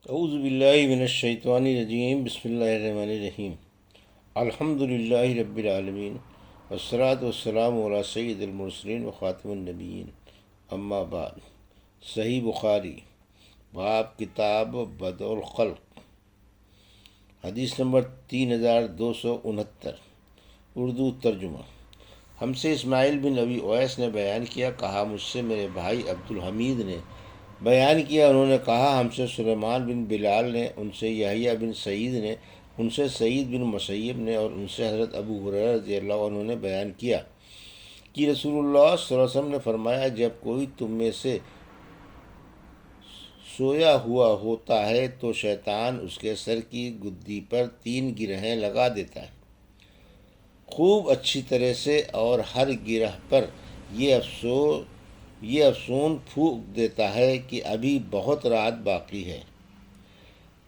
اعوذ باللہ من الشیطان الرجیم، بسم اللہ الرحمن الرحیم۔ الحمد للہ رب العالمین، والصلاة والسلام علی سید المرسلین وخاتم النبیین، اما بعد۔ صحیح بخاری، باب کتاب بدء الخلق، حدیث نمبر 3269، اردو ترجمہ۔ ہم سے اسماعیل بن ابی اویس نے بیان کیا، کہا مجھ سے میرے بھائی عبد الحمید نے بیان کیا، انہوں نے کہا ہم سے سلیمان بن بلال نے، ان سے یحییٰ بن سعید نے، ان سے سعید بن مسیب نے، اور ان سے حضرت ابو ہریرہ رضی اللہ عنہ نے بیان کیا کہ رسول اللہ صلی اللہ علیہ وسلم نے فرمایا، جب کوئی تم میں سے سویا ہوا ہوتا ہے تو شیطان اس کے سر کی گدی پر 3 گرہیں لگا دیتا ہے خوب اچھی طرح سے، اور ہر گرہ پر یہ افسون پھونک دیتا ہے کہ ابھی بہت رات باقی ہے،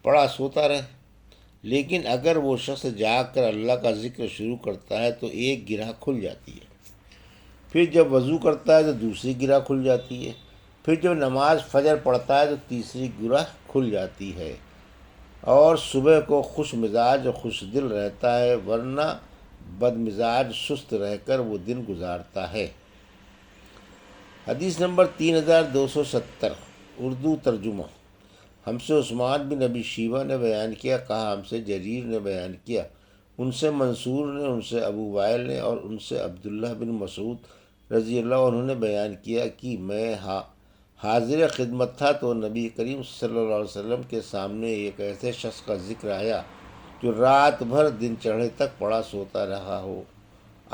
پڑا سوتا رہے۔ لیکن اگر وہ شخص جاگ کر اللہ کا ذکر شروع کرتا ہے تو ایک گرہ کھل جاتی ہے، پھر جب وضو کرتا ہے تو دوسری گرہ کھل جاتی ہے، پھر جب نماز فجر پڑھتا ہے تو تیسری گرہ کھل جاتی ہے، اور صبح کو خوش مزاج اور خوش دل رہتا ہے، ورنہ بد مزاج سست رہ کر وہ دن گزارتا ہے۔ حدیث نمبر 3270، اردو ترجمہ۔ ہم سے عثمان بن ابی شیبہ نے بیان کیا، کہا ہم سے جریر نے بیان کیا، ان سے منصور نے، ان سے ابو وائل نے، اور ان سے عبداللہ بن مسعود رضی اللہ عنہ نے بیان کیا کہ میں حاضر خدمت تھا تو نبی کریم صلی اللہ علیہ وسلم کے سامنے ایک ایسے شخص کا ذکر آیا جو رات بھر دن چڑھے تک پڑا سوتا رہا ہو۔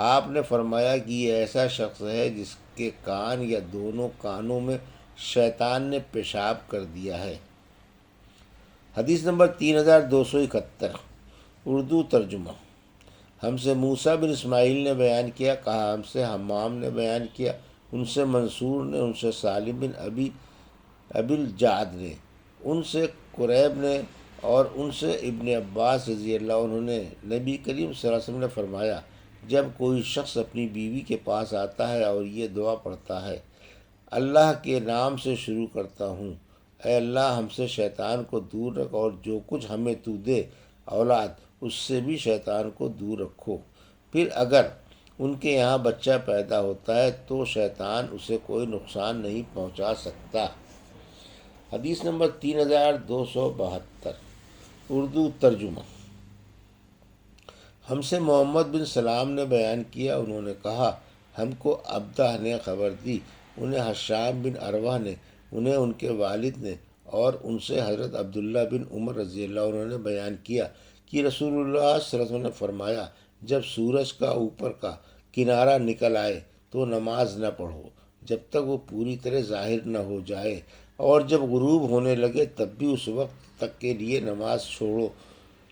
آپ نے فرمایا کہ یہ ایسا شخص ہے جس کے کان یا دونوں کانوں میں شیطان نے پیشاب کر دیا ہے۔ حدیث نمبر 3271، اردو ترجمہ۔ ہم سے موسیٰ بن اسماعیل نے بیان کیا، کہا ہم سے حمام نے بیان کیا، ان سے منصور نے، ان سے سالم بن ابی الجعد نے، ان سے قریب نے، اور ان سے ابن عباس رضی اللہ عنہ نے، نبی کریم صلی اللہ علیہ وسلم نے فرمایا، جب کوئی شخص اپنی بیوی کے پاس آتا ہے اور یہ دعا پڑھتا ہے، اللہ کے نام سے شروع کرتا ہوں، اے اللہ ہم سے شیطان کو دور رکھ، اور جو کچھ ہمیں تو دے اولاد اس سے بھی شیطان کو دور رکھو۔ پھر اگر ان کے یہاں بچہ پیدا ہوتا ہے تو شیطان اسے کوئی نقصان نہیں پہنچا سکتا۔ حدیث نمبر 3272، اردو ترجمہ۔ ہم سے محمد بن سلام نے بیان کیا، انہوں نے کہا ہم کو عبدہ نے خبر دی، انہیں حشام بن عروہ نے، انہیں ان کے والد نے، اور ان سے حضرت عبداللہ بن عمر رضی اللہ عنہ نے بیان کیا کہ رسول اللہ صلی اللہ علیہ وسلم نے فرمایا، جب سورج کا اوپر کا کنارہ نکل آئے تو نماز نہ پڑھو جب تک وہ پوری طرح ظاہر نہ ہو جائے، اور جب غروب ہونے لگے تب بھی اس وقت تک کے لیے نماز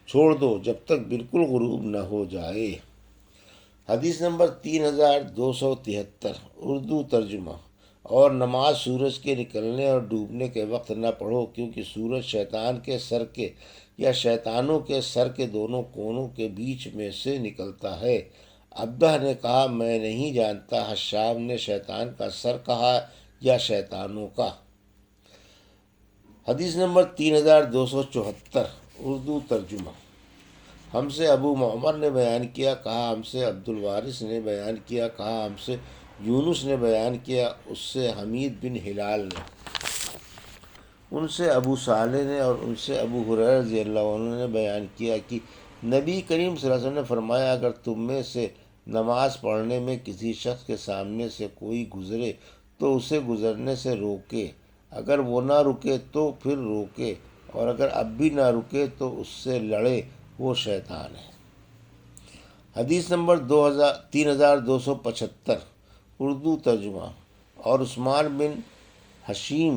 چھوڑ دو جب تک بالکل غروب نہ ہو جائے۔ حدیث نمبر 3273، اردو ترجمہ۔ اور نماز سورج کے نکلنے اور ڈوبنے کے وقت نہ پڑھو، کیونکہ سورج شیطان کے سر کے یا شیطانوں کے سر کے دونوں کونوں کے بیچ میں سے نکلتا ہے۔ عبدہ نے کہا میں نہیں جانتا حشام نے شیطان کا سر کہا یا شیطانوں کا۔ حدیث نمبر 3274، اردو ترجمہ۔ ہم سے ابو معمر نے بیان کیا، کہا ہم سے عبد الوارث نے بیان کیا، کہا ہم سے یونس نے بیان کیا، اس سے حمید بن ہلال نے، ان سے ابو صالح نے، اور ان سے ابو ہریرہ رضی اللہ عنہ نے بیان کیا کہ نبی کریم صلی اللہ علیہ وسلم نے فرمایا، اگر تم میں سے نماز پڑھنے میں کسی شخص کے سامنے سے کوئی گزرے تو اسے گزرنے سے روکے، اگر وہ نہ رکے تو پھر روکے، اور اگر اب بھی نہ رکے تو اس سے لڑے، وہ شیطان ہے۔ حدیث نمبر 3275، اردو ترجمہ۔ اور عثمان بن حشیم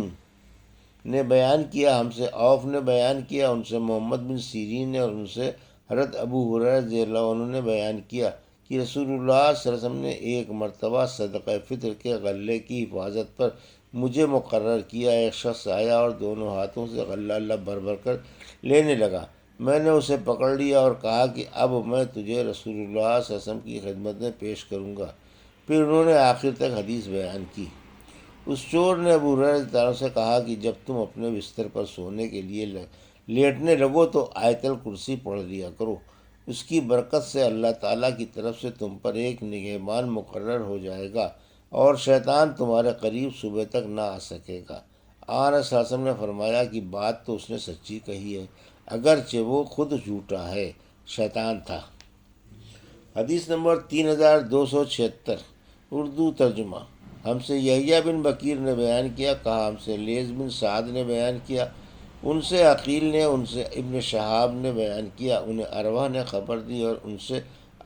نے بیان کیا، ہم سے عوف نے بیان کیا، ان سے محمد بن سیرین نے، اور ان سے حضرت ابو ہریرہ رضی اللہ عنہ نے بیان کیا کہ رسول اللہ صلی اللہ علیہ وسلم نے ایک مرتبہ صدقہ فطر کے غلے کی حفاظت پر مجھے مقرر کیا، ایک شخص آیا اور دونوں ہاتھوں سے غلہ اللہ بھر بھر کر لینے لگا، میں نے اسے پکڑ لیا اور کہا کہ اب میں تجھے رسول اللہ صلی اللہ علیہ وسلم کی خدمت میں پیش کروں گا۔ پھر انہوں نے آخر تک حدیث بیان کی۔ اس چور نے ابو ہریرہ رضی اللہ عنہ سے کہا کہ جب تم اپنے بستر پر سونے کے لیے لیٹنے لگو تو آیت الکرسی پڑھ لیا کرو، اس کی برکت سے اللہ تعالیٰ کی طرف سے تم پر ایک نگہبان مقرر ہو جائے گا اور شیطان تمہارے قریب صبح تک نہ آ سکے گا۔ آن صلی اللہ علیہ وسلم نے فرمایا کہ بات تو اس نے سچی کہی ہے، اگرچہ وہ خود جھوٹا ہے، شیطان تھا۔ حدیث نمبر 3276، اردو ترجمہ۔ ہم سے یحییٰ بن بکیر نے بیان کیا، کہا ہم سے لیث بن سعد نے بیان کیا، ان سے عقیل نے، ان سے ابن شہاب نے بیان کیا، انہیں عروہ نے خبر دی اور ان سے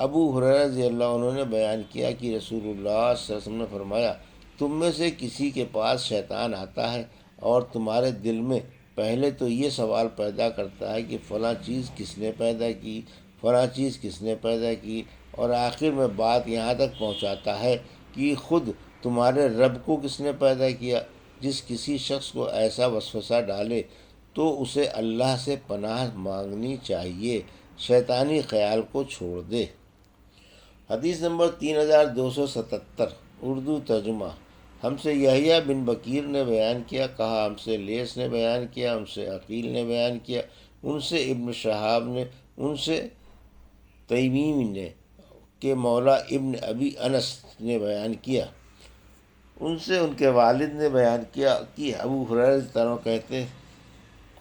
ابو ہریرہ رضی اللہ عنہ نے بیان کیا کہ رسول اللہ صلی اللہ علیہ وسلم نے فرمایا، تم میں سے کسی کے پاس شیطان آتا ہے اور تمہارے دل میں پہلے تو یہ سوال پیدا کرتا ہے کہ فلاں چیز کس نے پیدا کی، فلاں چیز کس نے پیدا کی، اور آخر میں بات یہاں تک پہنچاتا ہے کہ خود تمہارے رب کو کس نے پیدا کیا۔ جس کسی شخص کو ایسا وسوسہ ڈالے تو اسے اللہ سے پناہ مانگنی چاہیے، شیطانی خیال کو چھوڑ دے۔ حدیث نمبر 3277، اردو ترجمہ۔ ہم سے یحییٰ بن بکیر نے بیان کیا، کہا ہم سے لیث نے بیان کیا، ان سے عقیل نے بیان کیا، ان سے ابن شہاب نے، ان سے تیمیم نے کہ مولا ابن ابی انس نے بیان کیا، ان سے ان کے والد نے بیان کیا کہ ابو ہریرہ رضی اللہ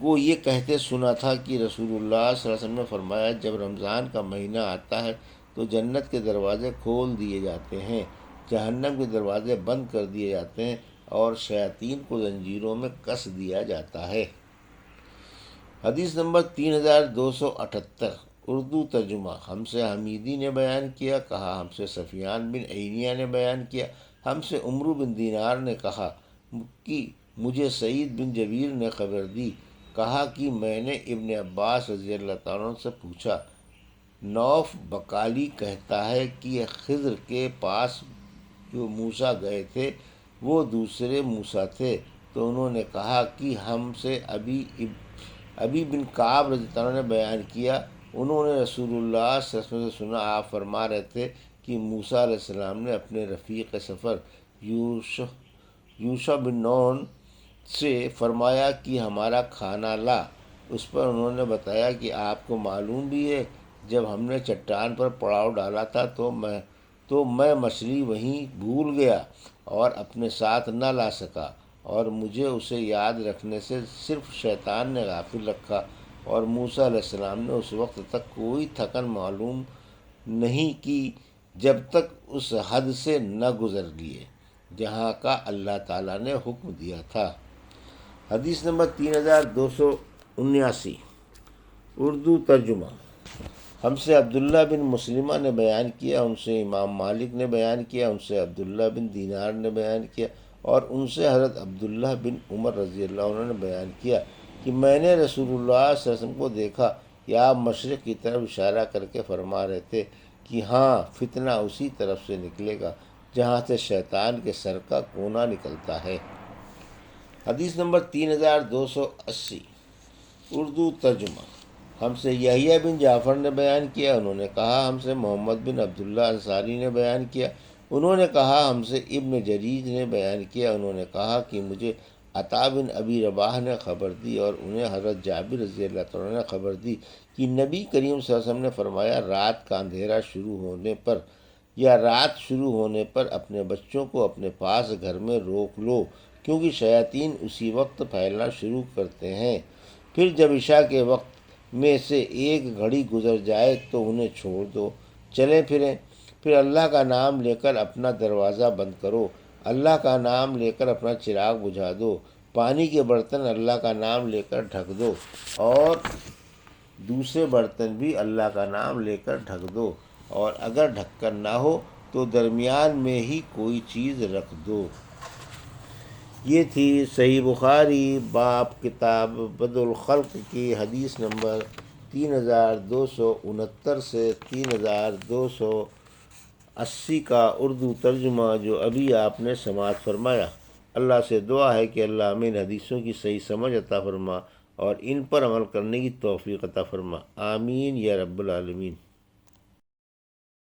عنہ یہ کہتے سنا تھا کہ رسول اللہ صلی اللہ علیہ وسلم نے فرمایا، جب رمضان کا مہینہ آتا ہے تو جنت کے دروازے کھول دیے جاتے ہیں، جہنم کے دروازے بند کر دیے جاتے ہیں اور شیاطین کو زنجیروں میں کس دیا جاتا ہے۔ حدیث نمبر 3278، اردو ترجمہ۔ ہم سے حمیدی نے بیان کیا، کہا ہم سے سفیان بن عینیہ نے بیان کیا، ہم سے عمرو بن دینار نے کہا کہ مجھے سعید بن جبیر نے خبر دی، کہا کہ میں نے ابن عباس رضی اللہ تعالیٰ عنہ سے پوچھا، نوف بقالی کہتا ہے کہ خضر کے پاس جو موسیٰ گئے تھے وہ دوسرے موسیٰ تھے، تو انہوں نے کہا کہ ہم سے ابی بن کعب رضی اللہ عنہ نے بیان کیا، انہوں نے رسول اللہ صلی اللہ علیہ وسلم سے سنا، آپ فرما رہے تھے کہ موسیٰ علیہ السلام نے اپنے رفیق سفر یوشع بن نون سے فرمایا کہ ہمارا کھانا لا۔ اس پر انہوں نے بتایا کہ آپ کو معلوم بھی ہے جب ہم نے چٹان پر پڑاؤ ڈالا تھا تو میں مچھلی وہیں بھول گیا اور اپنے ساتھ نہ لا سکا، اور مجھے اسے یاد رکھنے سے صرف شیطان نے غافل رکھا، اور موسیٰ علیہ السلام نے اس وقت تک کوئی تھکن معلوم نہیں کی جب تک اس حد سے نہ گزر لیے جہاں کا اللہ تعالیٰ نے حکم دیا تھا۔ حدیث نمبر 3279، اردو ترجمہ۔ ہم سے عبداللہ بن مسلمہ نے بیان کیا، ان سے امام مالک نے بیان کیا، ان سے عبداللہ بن دینار نے بیان کیا، اور ان سے حضرت عبداللہ بن عمر رضی اللہ عنہ نے بیان کیا کہ میں نے رسول اللہ صلی اللہ علیہ وسلم کو دیکھا کہ آپ مشرق کی طرف اشارہ کر کے فرما رہے تھے کہ ہاں، فتنہ اسی طرف سے نکلے گا جہاں سے شیطان کے سر کا کونا نکلتا ہے۔ حدیث نمبر 3280، اردو ترجمہ۔ ہم سے یحییٰ بن جعفر نے بیان کیا، انہوں نے کہا ہم سے محمد بن عبداللہ انصاری نے بیان کیا، انہوں نے کہا ہم سے ابن جریج نے بیان کیا، انہوں نے کہا کہ مجھے عطا بن ابی رباح نے خبر دی اور انہیں حضرت جابر رضی اللہ تعالیٰ نے خبر دی کہ نبی کریم صلی اللہ علیہ وسلم نے فرمایا، رات کا اندھیرا شروع ہونے پر یا رات شروع ہونے پر اپنے بچوں کو اپنے پاس گھر میں روک لو، کیونکہ شیاطین اسی وقت پھیلنا شروع کرتے ہیں، پھر جب عشاء کے وقت میں سے ایک گھڑی گزر جائے تو انہیں چھوڑ دو، چلیں پھریں، پھر اللہ کا نام لے کر اپنا دروازہ بند کرو، اللہ کا نام لے کر اپنا چراغ بجھا دو، پانی کے برتن اللہ کا نام لے کر ڈھک دو اور دوسرے برتن بھی اللہ کا نام لے کر ڈھک دو، اور اگر ڈھکن نہ ہو تو درمیان میں ہی کوئی چیز رکھ دو۔ یہ تھی صحیح بخاری باب کتاب بدء الخلق کی حدیث نمبر 3269 سے 3280 کا اردو ترجمہ جو ابھی آپ نے سماعت فرمایا۔ اللہ سے دعا ہے کہ اللہ ہمیں ان حدیثوں کی صحیح سمجھ عطا فرما اور ان پر عمل کرنے کی توفیق عطا فرما، آمین یا رب العالمین۔